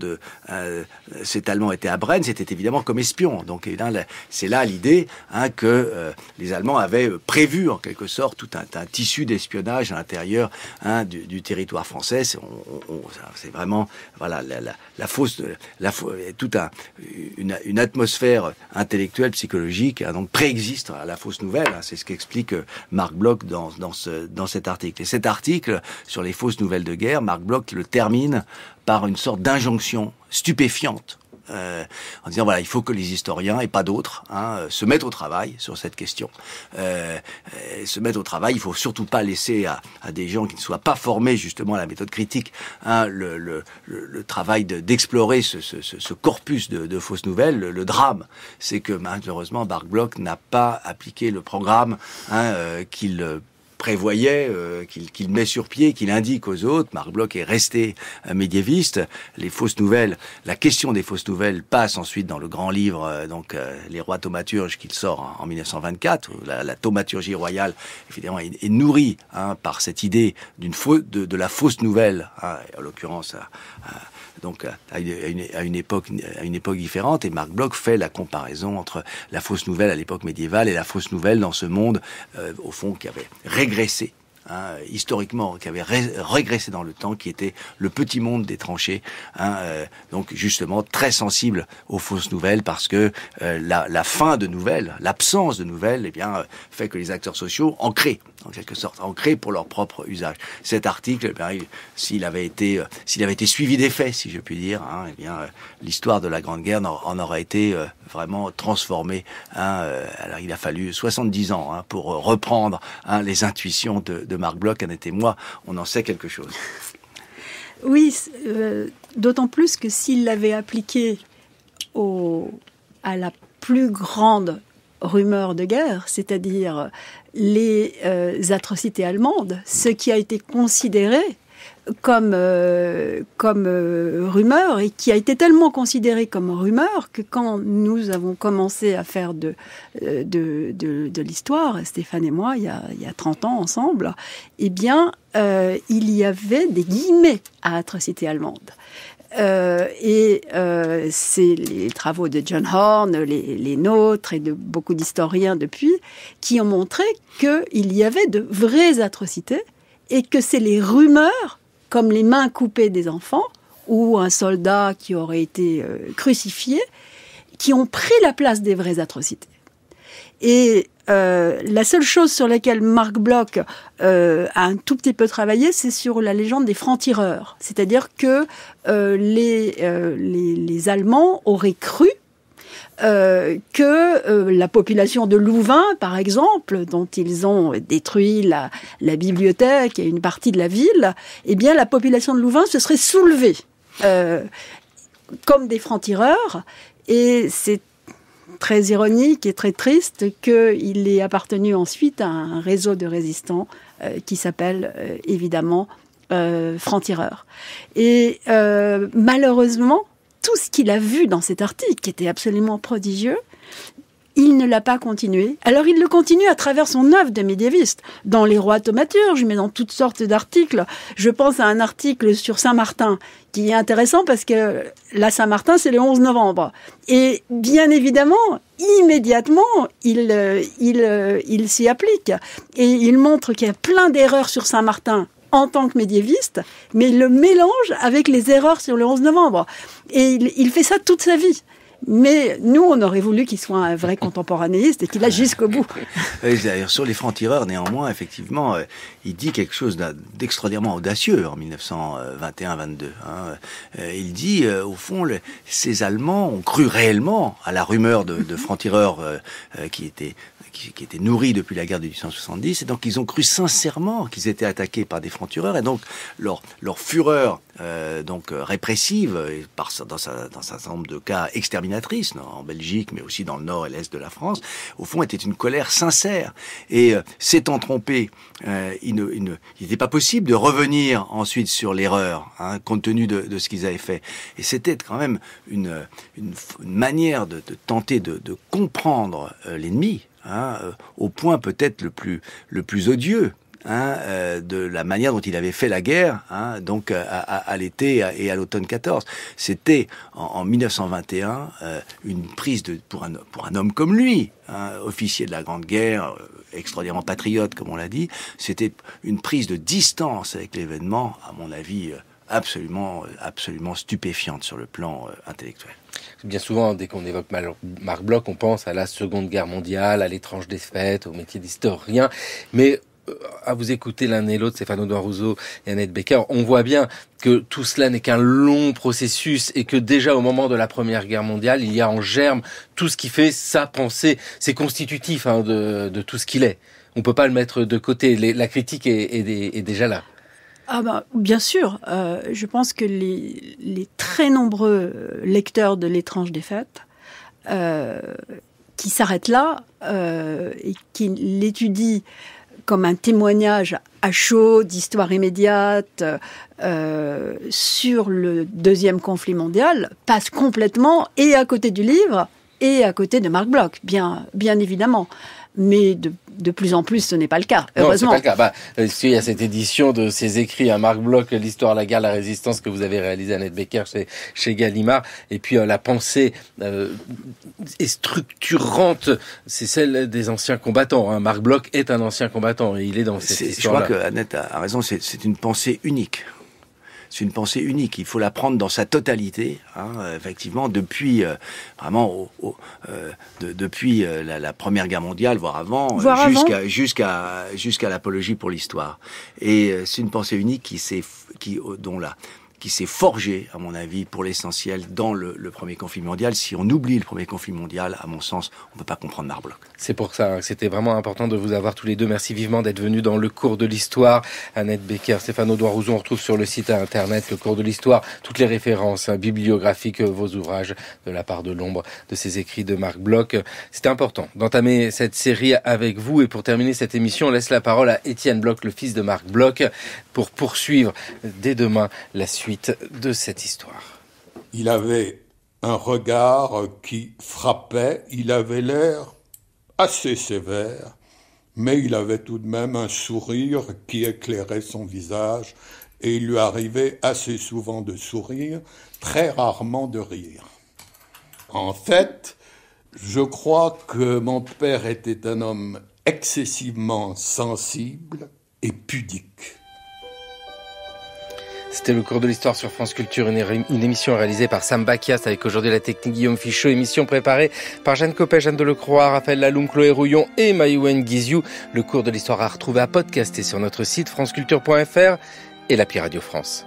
était à Brême, c'était évidemment comme espion. Donc évidemment, c'est là l'idée, hein, que les Allemands avaient prévu en quelque sorte tout un tissu d'espionnage à l'intérieur, hein, du territoire français. C'est vraiment voilà une atmosphère intellectuelle, psychologique, hein, donc préexiste à la fausse nouvelle. Hein, c'est ce qu'explique Marc Bloch dans cet article. Et cet article sur les fausses nouvelles de guerre, Marc Bloch le termine par une sorte d'injonction stupéfiante. En disant voilà, il faut que les historiens et pas d'autres, hein, se mettent au travail sur cette question. Se mettre au travail, il faut surtout pas laisser à des gens qui ne soient pas formés justement à la méthode critique, hein, le travail d'explorer ce corpus de fausses nouvelles. Le drame, c'est que malheureusement Marc Bloch n'a pas appliqué le programme, hein, qu'il prévoyait, qu'il met sur pied, qu'il indique aux autres. Marc Bloch est resté médiéviste. Les fausses nouvelles, la question des fausses nouvelles passe ensuite dans le grand livre, Les Rois Thaumaturges, qu'il sort en 1924. La thaumaturgie royale, évidemment, est nourrie, hein, par cette idée de la fausse nouvelle, hein, en l'occurrence à une époque différente. Et Marc Bloch fait la comparaison entre la fausse nouvelle à l'époque médiévale et la fausse nouvelle dans ce monde, au fond, qui avait régressé, hein, historiquement, qui avait régressé dans le temps, qui était le petit monde des tranchées, hein, donc justement très sensible aux fausses nouvelles, parce que la fin de nouvelles, l'absence de nouvelles, eh bien, fait que les acteurs sociaux en créent, en quelque sorte, ancrés pour leur propre usage. Cet article, s'il avait été suivi des faits, si je puis dire, hein, eh bien, l'histoire de la Grande Guerre en aurait été vraiment transformée. Hein, alors il a fallu 70 ans, hein, pour reprendre, hein, les intuitions de Marc Bloch. Un été moi, on en sait quelque chose. Oui, d'autant plus que s'il l'avait appliqué à la plus grande rumeur de guerre, c'est-à-dire les atrocités allemandes, ce qui a été considéré rumeur et qui a été tellement considérée comme rumeur que quand nous avons commencé à faire de l'histoire, Stéphane et moi, il y a 30 ans ensemble, eh bien, il y avait des guillemets à atrocité allemande. C'est les travaux de John Horn, les nôtres et de beaucoup d'historiens depuis, qui ont montré qu'il y avait de vraies atrocités et que c'est les rumeurs, comme les mains coupées des enfants ou un soldat qui aurait été crucifié, qui ont pris la place des vraies atrocités. Et la seule chose sur laquelle Marc Bloch a un tout petit peu travaillé, c'est sur la légende des francs-tireurs. C'est-à-dire que les Allemands auraient cru que la population de Louvain, par exemple, dont ils ont détruit la bibliothèque et une partie de la ville, eh bien la population de Louvain se serait soulevée comme des francs-tireurs, et c'est très ironique et très triste qu'il ait appartenu ensuite à un réseau de résistants qui s'appelle évidemment francs-tireurs. Et malheureusement, tout ce qu'il a vu dans cet article, qui était absolument prodigieux, il ne l'a pas continué. Alors il le continue à travers son œuvre de médiéviste, dans Les Rois thaumaturges, mais dans toutes sortes d'articles. Je pense à un article sur Saint-Martin, qui est intéressant parce que la Saint-Martin, c'est le 11 novembre. Et bien évidemment, immédiatement, il s'y applique. Et il montre qu'il y a plein d'erreurs sur Saint-Martin en tant que médiéviste, mais il le mélange avec les erreurs sur le 11 novembre. Et il fait ça toute sa vie. Mais nous, on aurait voulu qu'il soit un vrai contemporanéiste et qu'il aille jusqu'au bout. D'ailleurs, sur les francs-tireurs, néanmoins, effectivement, il dit quelque chose d'extraordinairement audacieux en 1921-22. Il dit, au fond, ces Allemands ont cru réellement à la rumeur de francs-tireurs qui était nourris depuis la guerre de 1870, et donc ils ont cru sincèrement qu'ils étaient attaqués par des francs-tireurs, et donc leur fureur répressive, et dans un certain nombre de cas exterminatrice, en Belgique, mais aussi dans le nord et l'est de la France, au fond était une colère sincère. Et s'étant trompé, il n'était pas possible de revenir ensuite sur l'erreur, compte tenu de ce qu'ils avaient fait. Et c'était quand même une manière de tenter de comprendre l'ennemi, au point peut-être le plus odieux de la manière dont il avait fait la guerre, donc à l'été et à l'automne 14. C'était en 1921 une prise pour un homme comme lui, officier de la Grande Guerre, extraordinairement patriote comme on l'a dit. C'était une prise de distance avec l'événement, à mon avis, absolument stupéfiante sur le plan intellectuel. Bien souvent, dès qu'on évoque Marc Bloch, on pense à la Seconde Guerre mondiale, à l'étrange défaite, au métier d'historien. Mais à vous écouter l'un et l'autre, Stéphane Audouin Rousseau et Annette Becker, on voit bien que tout cela n'est qu'un long processus et que déjà au moment de la Première Guerre mondiale, il y a en germe tout ce qui fait sa pensée. C'est constitutif de tout ce qu'il est. On peut pas le mettre de côté. La critique est déjà là. Bien sûr. Je pense que les très nombreux lecteurs de l'étrange défaite qui s'arrêtent là et qui l'étudient comme un témoignage à chaud d'histoire immédiate sur le deuxième conflit mondial passent complètement et à côté du livre et à côté de Marc Bloch, bien évidemment. Mais de plus en plus, ce n'est pas le cas, heureusement. Non, c'est pas le cas. Il y a cette édition de ses écrits à Marc Bloch, l'histoire, la guerre, la résistance, que vous avez réalisé, Annette Becker, chez Gallimard. Et puis, la pensée est structurante. C'est celle des anciens combattants. Marc Bloch est un ancien combattant et il est dans cette histoire-là. Je crois que Annette a raison, c'est une pensée unique. C'est une pensée unique. Il faut la prendre dans sa totalité, effectivement, depuis depuis la Première Guerre mondiale, voire avant, jusqu'à l'apologie pour l'histoire. Et c'est une pensée unique dont qui s'est forgé, à mon avis, pour l'essentiel, dans le premier conflit mondial. Si on oublie le premier conflit mondial, à mon sens, on ne peut pas comprendre Marc Bloch. C'est pour ça que c'était vraiment important de vous avoir tous les deux. Merci vivement d'être venus dans le cours de l'histoire. Annette Becker, Stéphane Audouin-Rouzon, on retrouve sur le site internet le cours de l'histoire toutes les références bibliographiques, vos ouvrages de la part de l'ombre de ces écrits de Marc Bloch. C'était important d'entamer cette série avec vous. Et pour terminer cette émission, on laisse la parole à Étienne Bloch, le fils de Marc Bloch, pour poursuivre dès demain la suite de cette histoire. Il avait un regard qui frappait, il avait l'air assez sévère, mais il avait tout de même un sourire qui éclairait son visage, et il lui arrivait assez souvent de sourire, très rarement de rire. En fait, je crois que mon père était un homme excessivement sensible et pudique. C'était le cours de l'histoire sur France Culture, une émission réalisée par Sam Bakias avec aujourd'hui la technique Guillaume Fichot, émission préparée par Jeanne Copet, Jeanne Delecroix, Raphaël Laloum, Chloé Rouillon et Maïwen Guiziou. Le cours de l'histoire à retrouver à podcaster sur notre site franceculture.fr et l'appli Radio France.